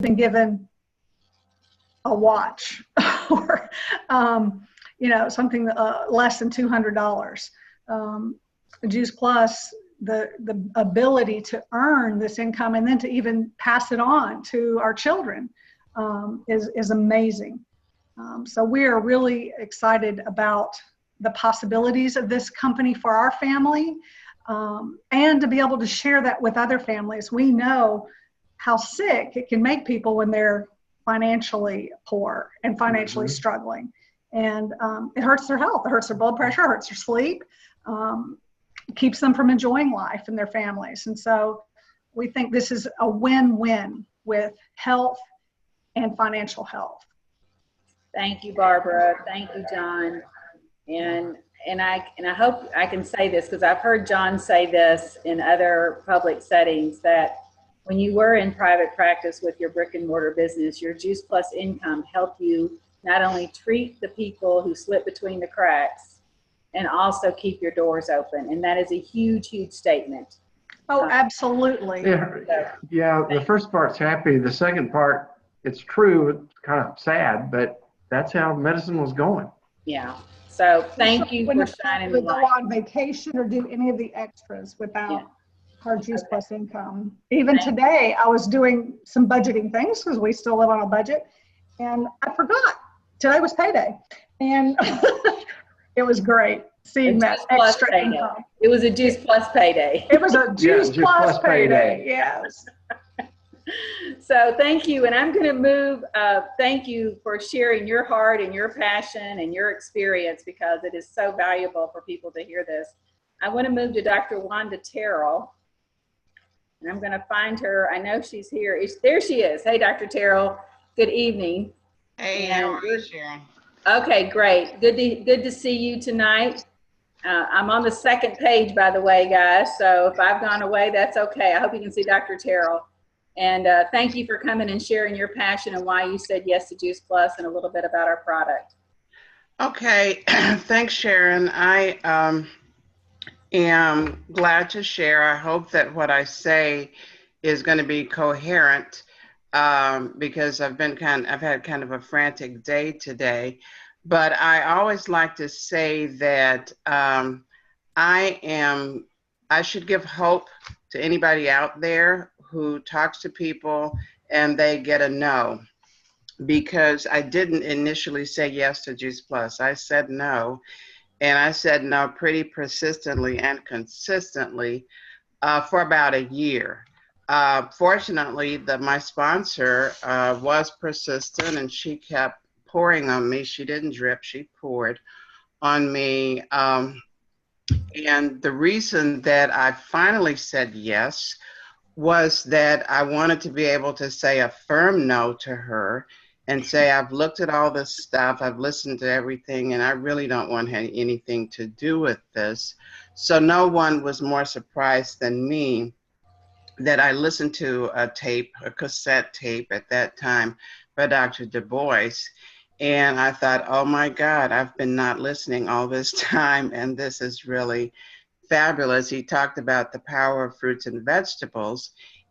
been given a watch or, something less than $200. Juice Plus, the ability to earn this income and then to even pass it on to our children is amazing. So we are really excited about the possibilities of this company for our family, and to be able to share that with other families. We know how sick it can make people when they're financially poor and financially struggling. And it hurts their health, it hurts their blood pressure, it hurts their sleep, keeps them from enjoying life and their families. And so we think this is a win-win with health and financial health. Thank you, Barbara. Thank you, John. And I hope I can say this, because I've heard John say this in other public settings, that when you were in private practice with your brick and mortar business, your Juice Plus income helped you not only treat the people who slip between the cracks, and also keep your doors open. And that is a huge, huge statement. Oh, absolutely. Yeah, the first part's happy. The second part, it's true. It's kind of sad, but that's how medicine was going. Yeah. So thank you for shining the light. Go on vacation or do any of the extras without our Juice Plus income. Even today, I was doing some budgeting things because we still live on a budget, and I forgot today was payday, and it was great seeing that extra income. It was a Juice Plus payday. It was a Juice Plus payday. Yes. So thank you, and I'm going to move. Thank you for sharing your heart and your passion and your experience, because it is so valuable for people to hear this. I want to move to Dr. Wanda Terrell, and I'm going to find her. I know she's here. There she is. Hey, Dr. Terrell. Good evening. Hey, how are you, Sharon? Okay, great. Good to see you tonight. I'm on the second page, by the way, guys. So if I've gone away, that's okay. I hope you can see Dr. Terrell. And thank you for coming and sharing your passion and why you said yes to Juice Plus, and a little bit about our product. Okay, thanks, Sharon. I am glad to share. I hope that what I say is going to be coherent, because I've had kind of a frantic day today. But I always like to say that I should give hope to anybody out there who talks to people and they get a no, because I didn't initially say yes to Juice Plus. I said no, and I said no pretty persistently and consistently for about a year. Fortunately, my sponsor was persistent, and she kept pouring on me. She didn't drip, she poured on me. And the reason that I finally said yes was that I wanted to be able to say a firm no to her and say, I've looked at all this stuff, I've listened to everything, and I really don't want anything to do with this. So no one was more surprised than me that I listened to a cassette tape at that time by Dr. Du Bois. And I thought, oh my God, I've been not listening all this time, and this is really fabulous. He talked about the power of fruits and vegetables.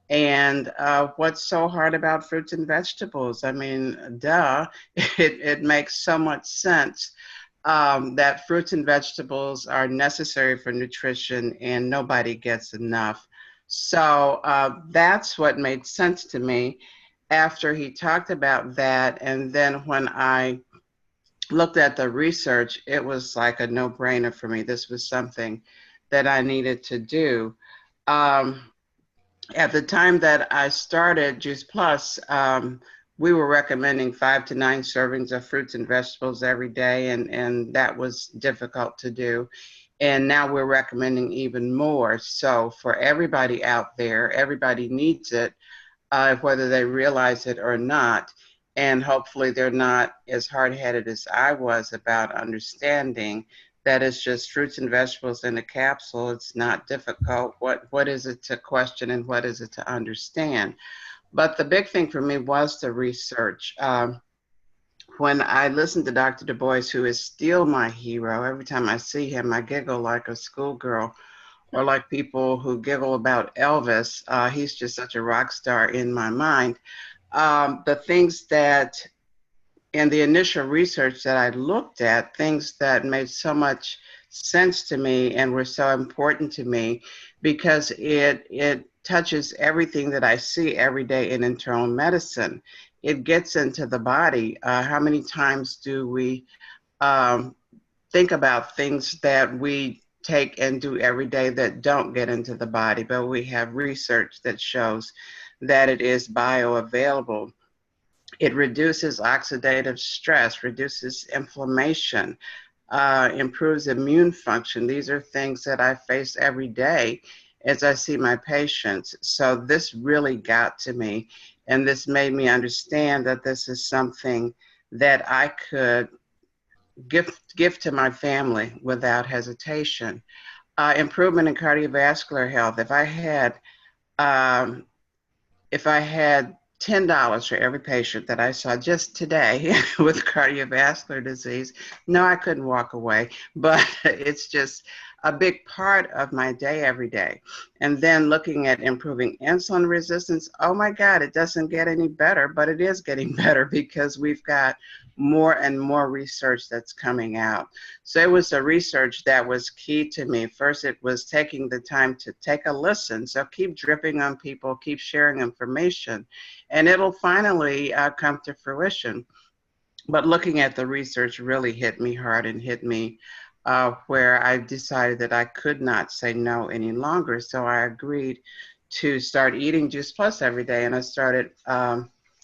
And what's so hard about fruits and vegetables? I mean, duh, it makes so much sense that fruits and vegetables are necessary for nutrition, and nobody gets enough. So that's what made sense to me after he talked about that. And then when I looked at the research, it was like a no-brainer for me. This was something that I needed to do. At the time that I started Juice Plus, we were recommending 5 to 9 servings of fruits and vegetables every day, and that was difficult to do. And now we're recommending even more. So for everybody out there, everybody needs it, whether they realize it or not. And hopefully they're not as hard-headed as I was about understanding that it's just fruits and vegetables in a capsule. It's not difficult. What is it to question, and what is it to understand? But the big thing for me was the research. When I listened to Dr. Du Bois, who is still my hero, every time I see him, I giggle like a schoolgirl, or like people who giggle about Elvis. He's just such a rock star in my mind. The things that in the initial research that I looked at, things that made so much sense to me and were so important to me because it touches everything that I see every day in internal medicine. It gets into the body. How many times do we think about things that we take and do every day that don't get into the body? But we have research that shows that it is bioavailable. It reduces oxidative stress, reduces inflammation, improves immune function. These are things that I face every day as I see my patients. So this really got to me, and this made me understand that this is something that I could give to my family without hesitation. Improvement in cardiovascular health. Um, if I had $10 for every patient that I saw just today with cardiovascular disease, no, I couldn't walk away, but it's just a big part of my day every day. And then looking at improving insulin resistance, oh my God, it doesn't get any better, but it is getting better because we've got more and more research that's coming out. So it was the research that was key to me. First, it was taking the time to take a listen. So keep dripping on people, keep sharing information, and it'll finally come to fruition. But looking at the research really hit me hard and hit me where I decided that I could not say no any longer. So I agreed to start eating Juice Plus every day, and I started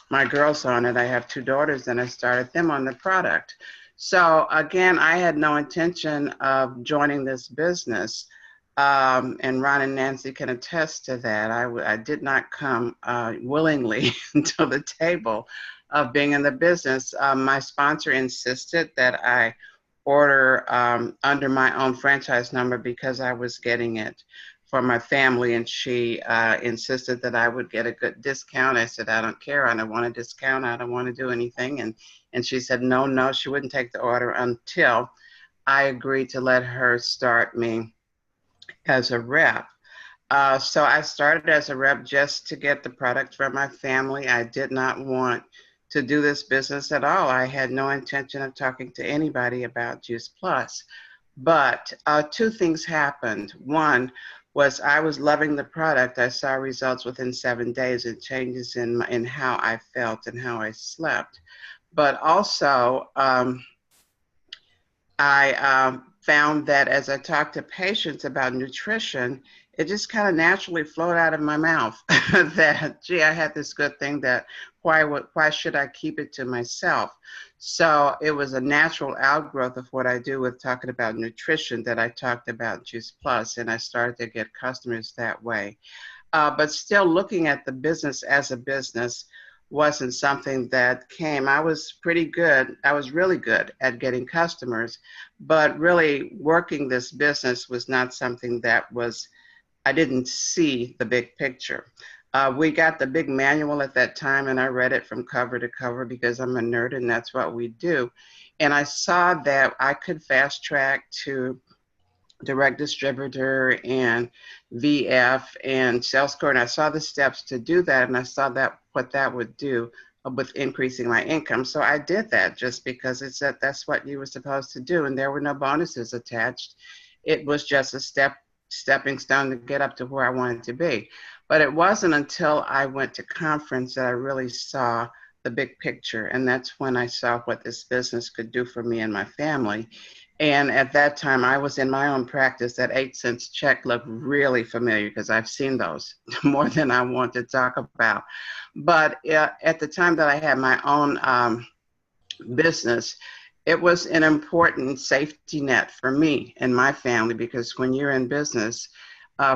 my girls on it. I have 2 daughters, and I started them on the product. So again, I had no intention of joining this business. And Ron and Nancy can attest to that. I did not come willingly to the table of being in the business. My sponsor insisted that I order under my own franchise number because I was getting it for my family, and she insisted that I would get a good discount. I said, I don't care. I don't want a discount. I don't want to do anything. And she said, no, she wouldn't take the order until I agreed to let her start me as a rep. So I started as a rep just to get the product from my family. I did not want to do this business at all. I had no intention of talking to anybody about Juice Plus. But 2 things happened. One was I was loving the product. I saw results within 7 days and changes in how I felt and how I slept. But also, I found that as I talked to patients about nutrition, it just kind of naturally flowed out of my mouth that, gee, I had this good thing that why should I keep it to myself? So it was a natural outgrowth of what I do with talking about nutrition that I talked about Juice Plus, and I started to get customers that way. But still looking at the business as a business wasn't something that came. I was pretty good. I was really good at getting customers, but really working this business was not something that was, I didn't see the big picture. We got the big manual at that time, and I read it from cover to cover because I'm a nerd and that's what we do. And I saw that I could fast track to direct distributor and VF and sales core. And I saw the steps to do that, and I saw that what that would do with increasing my income. So I did that just because it said that's what you were supposed to do, and there were no bonuses attached. It was just a stepping stone to get up to where I wanted to be. But it wasn't until I went to conference that I really saw the big picture, and that's when I saw what this business could do for me and my family. And at that time, I was in my own practice. That 8 cents check looked really familiar because I've seen those more than I want to talk about. But at the time that I had my own business, it was an important safety net for me and my family, because when you're in business,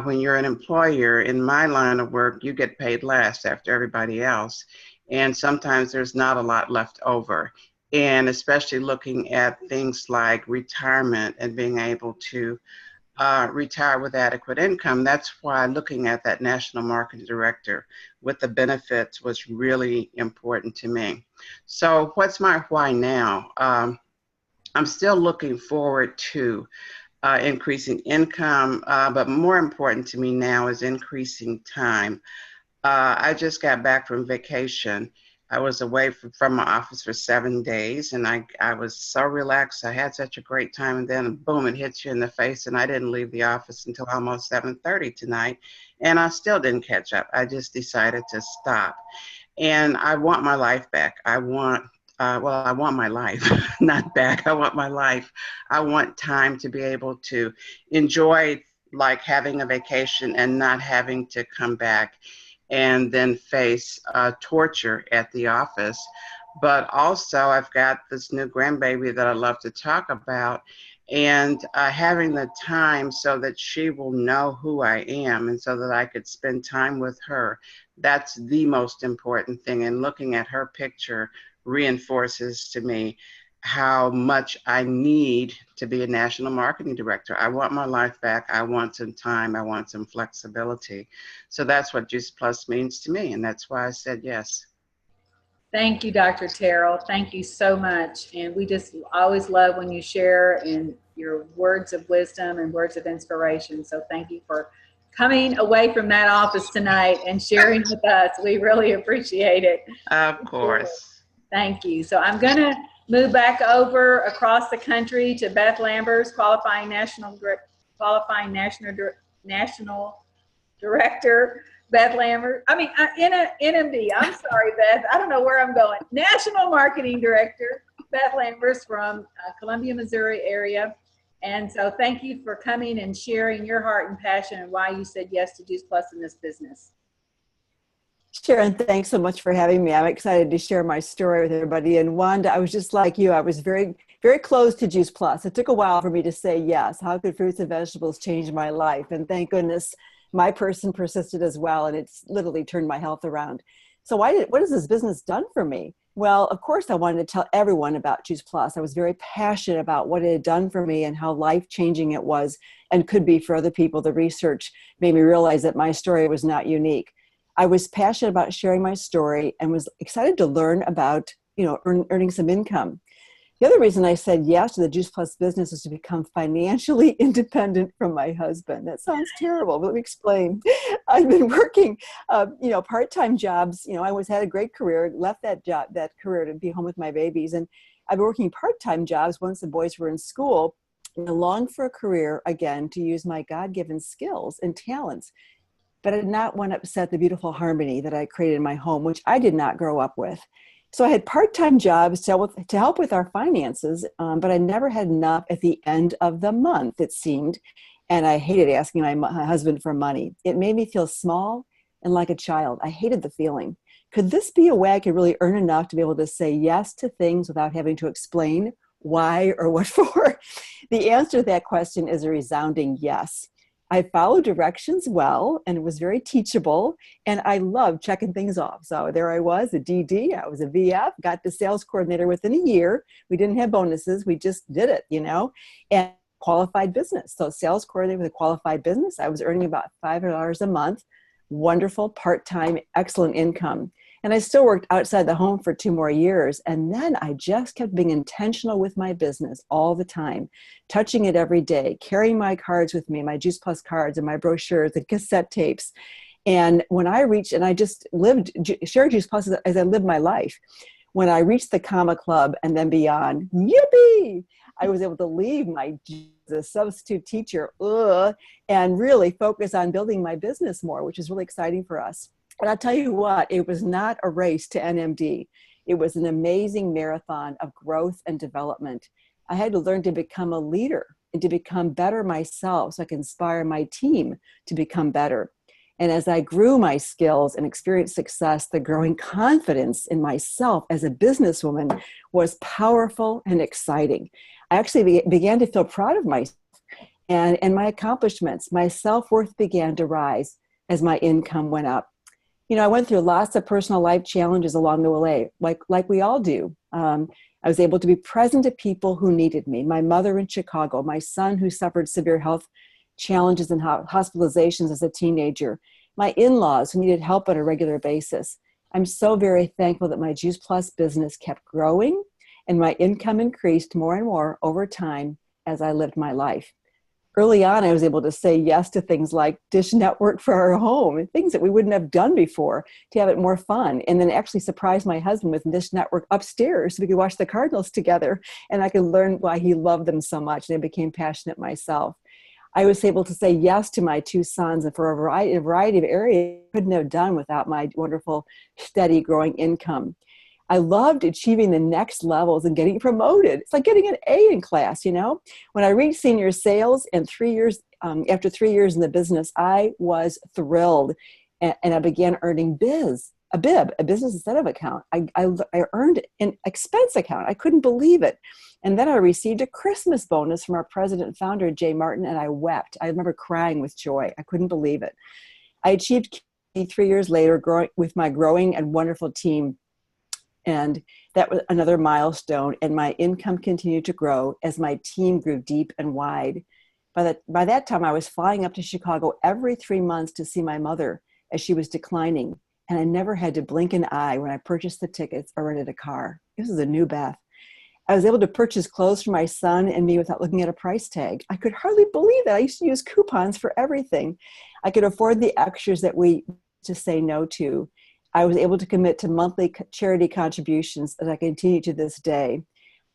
when you're an employer, in my line of work, you get paid last after everybody else. And sometimes there's not a lot left over. And especially looking at things like retirement and being able to retire with adequate income. That's why looking at that national marketing director with the benefits was really important to me. So what's my why now? I'm still looking forward to increasing income, but more important to me now is increasing time. I just got back from vacation. I was away from my office for 7 days, and I was so relaxed. I had such a great time, and then boom, it hits you in the face, and I didn't leave the office until almost 7:30 tonight, and I still didn't catch up. I just decided to stop, and I want my life back. I want my life, not back. I want my life. I want time to be able to enjoy like having a vacation and not having to come back and then face torture at the office. But also, I've got this new grandbaby that I love to talk about, and having the time so that she will know who I am and so that I could spend time with her. That's the most important thing. And looking at her picture reinforces to me how much I need to be a national marketing director. I want my life back. I want some time. I want some flexibility. So that's what Juice Plus means to me. And that's why I said yes. Thank you, Dr. Terrell. Thank you so much. And we just always love when you share in your words of wisdom and words of inspiration. So thank you for coming away from that office tonight and sharing with us. We really appreciate it. Of course. Thank you. So I'm going to move back over across the country to Beth Lambers, qualifying national director. Beth Lambert, NMD. I'm sorry, Beth. I don't know where I'm going. National Marketing Director, Beth Lambers from Columbia, Missouri area. And so thank you for coming and sharing your heart and passion and why you said yes to Juice Plus in this business. Sharon, thanks so much for having me. I'm excited to share my story with everybody. And Wanda, I was just like you. I was very, very close to Juice Plus. It took a while for me to say yes. How could fruits and vegetables change my life? And thank goodness my person persisted as well. And it's literally turned my health around. So what has this business done for me? Well, of course, I wanted to tell everyone about Juice Plus. I was very passionate about what it had done for me and how life-changing it was and could be for other people. The research made me realize that my story was not unique. I was passionate about sharing my story and was excited to learn about, earning some income. The other reason I said yes to the Juice Plus business is to become financially independent from my husband. That sounds terrible, but let me explain. I've been working, part-time jobs. I had a great career, left that career to be home with my babies. And I've been working part-time jobs once the boys were in school, and I longed for a career again to use my God-given skills and talents. But I did not want to upset the beautiful harmony that I created in my home, which I did not grow up with. So I had part-time jobs to help with our finances, but I never had enough at the end of the month, it seemed. And I hated asking my husband for money. It made me feel small and like a child. I hated the feeling. Could this be a way I could really earn enough to be able to say yes to things without having to explain why or what for? The answer to that question is a resounding yes. I followed directions well, and it was very teachable, and I loved checking things off. So there I was, a DD, I was a VF, got the sales coordinator within a year. We didn't have bonuses, we just did it, and qualified business. So sales coordinator with a qualified business, I was earning about $500 a month, wonderful, part-time, excellent income. And I still worked outside the home for 2 more years. And then I just kept being intentional with my business all the time, touching it every day, carrying my cards with me, my Juice Plus cards and my brochures and cassette tapes. And when I reached, and I just shared Juice Plus as I lived my life. When I reached the Comma Club and then beyond, yippee! I was able to leave the substitute teacher, and really focus on building my business more, which is really exciting for us. And I'll tell you what, it was not a race to NMD. It was an amazing marathon of growth and development. I had to learn to become a leader and to become better myself so I can inspire my team to become better. And as I grew my skills and experienced success, the growing confidence in myself as a businesswoman was powerful and exciting. I actually began to feel proud of myself and my accomplishments. My self-worth began to rise as my income went up. I went through lots of personal life challenges along the way, like we all do. I was able to be present to people who needed me. My mother in Chicago, my son who suffered severe health challenges and hospitalizations as a teenager, my in-laws who needed help on a regular basis. I'm so very thankful that my Juice Plus business kept growing and my income increased more and more over time as I lived my life. early on, I was able to say yes to things like Dish Network for our home and things that we wouldn't have done before to have it more fun. And then actually surprise my husband with Dish Network upstairs so we could watch the Cardinals together and I could learn why he loved them so much. And I became passionate myself. I was able to say yes to my 2 sons and for a variety of areas I couldn't have done without my wonderful, steady, growing income. I loved achieving the next levels and getting promoted. It's like getting an A in class, you know? When I reached senior sales and 3 years, after 3 years in the business, I was thrilled. And I began earning a BIB, a business incentive account. I earned an expense account. I couldn't believe it. And then I received a Christmas bonus from our president and founder, Jay Martin, and I wept. I remember crying with joy. I couldn't believe it. I achieved 3 years later with my growing and wonderful team. And that was another milestone. And my income continued to grow as my team grew deep and wide. By that time, I was flying up to Chicago every 3 months to see my mother as she was declining. And I never had to blink an eye when I purchased the tickets or rented a car. This is a new Beth. I was able to purchase clothes for my son and me without looking at a price tag. I could hardly believe that. I used to use coupons for everything. I could afford the extras that we to say no to. I was able to commit to monthly charity contributions as I continue to this day.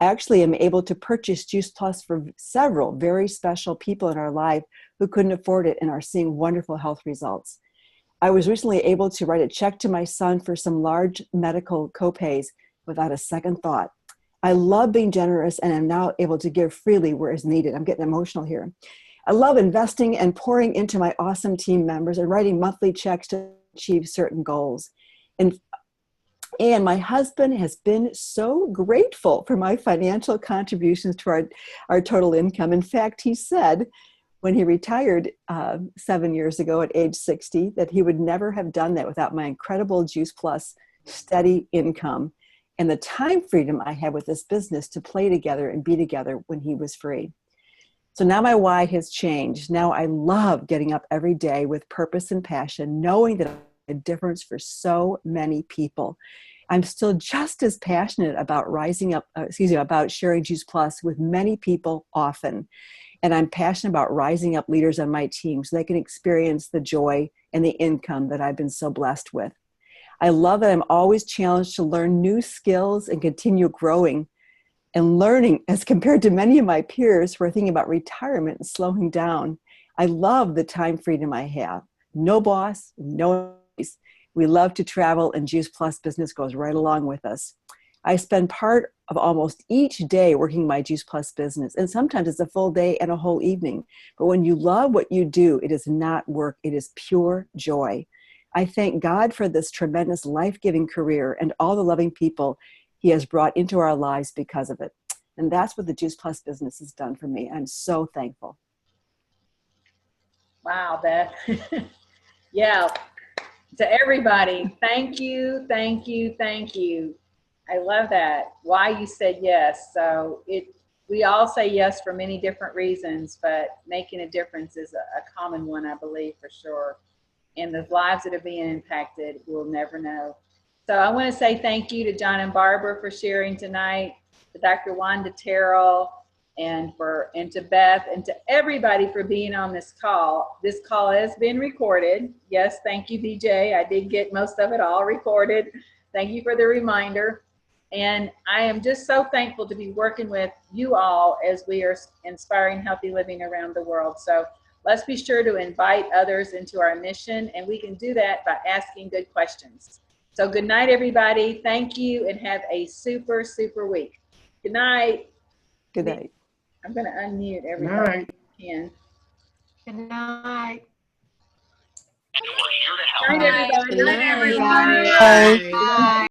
I actually am able to purchase Juice Plus for several very special people in our life who couldn't afford it and are seeing wonderful health results. I was recently able to write a check to my son for some large medical copays without a second thought. I love being generous and am now able to give freely where it's needed. I'm getting emotional here. I love investing and pouring into my awesome team members and writing monthly checks to achieve certain goals. And my husband has been so grateful for my financial contributions to our total income. In fact, he said when he retired 7 years ago at age 60 that he would never have done that without my incredible Juice Plus steady income and the time freedom I had with this business to play together and be together when he was free. So now my why has changed. Now I love getting up every day with purpose and passion, knowing that I make a difference for so many people. I'm still just as passionate about about sharing Juice Plus with many people often. And I'm passionate about rising up leaders on my team so they can experience the joy and the income that I've been so blessed with. I love that I'm always challenged to learn new skills and continue growing and learning as compared to many of my peers who are thinking about retirement and slowing down. I love the time freedom I have. No boss, no noise. We love to travel and Juice Plus business goes right along with us. I spend part of almost each day working my Juice Plus business, and sometimes it's a full day and a whole evening. But when you love what you do, it is not work, it is pure joy. I thank God for this tremendous life-giving career and all the loving people He has brought into our lives because of it. And that's what the Juice Plus business has done for me. I'm so thankful. Wow, Beth. Yeah. To everybody, thank you, thank you, thank you. I love that. Why you said yes. So we all say yes for many different reasons, but making a difference is a common one, I believe, for sure. And the lives that are being impacted, we'll never know. So I want to say thank you to John and Barbara for sharing tonight, to Dr. Wanda Terrell, and to Beth, and to everybody for being on this call. This call has been recorded. Yes, thank you, BJ. I did get most of it all recorded. Thank you for the reminder. And I am just so thankful to be working with you all as we are inspiring healthy living around the world. So let's be sure to invite others into our mission, and we can do that by asking good questions. So good night, everybody. Thank you, and have a super, super week. Good night. Good night. I'm going to unmute everybody. Good night. night, everybody. Good night, everybody. Bye. Bye.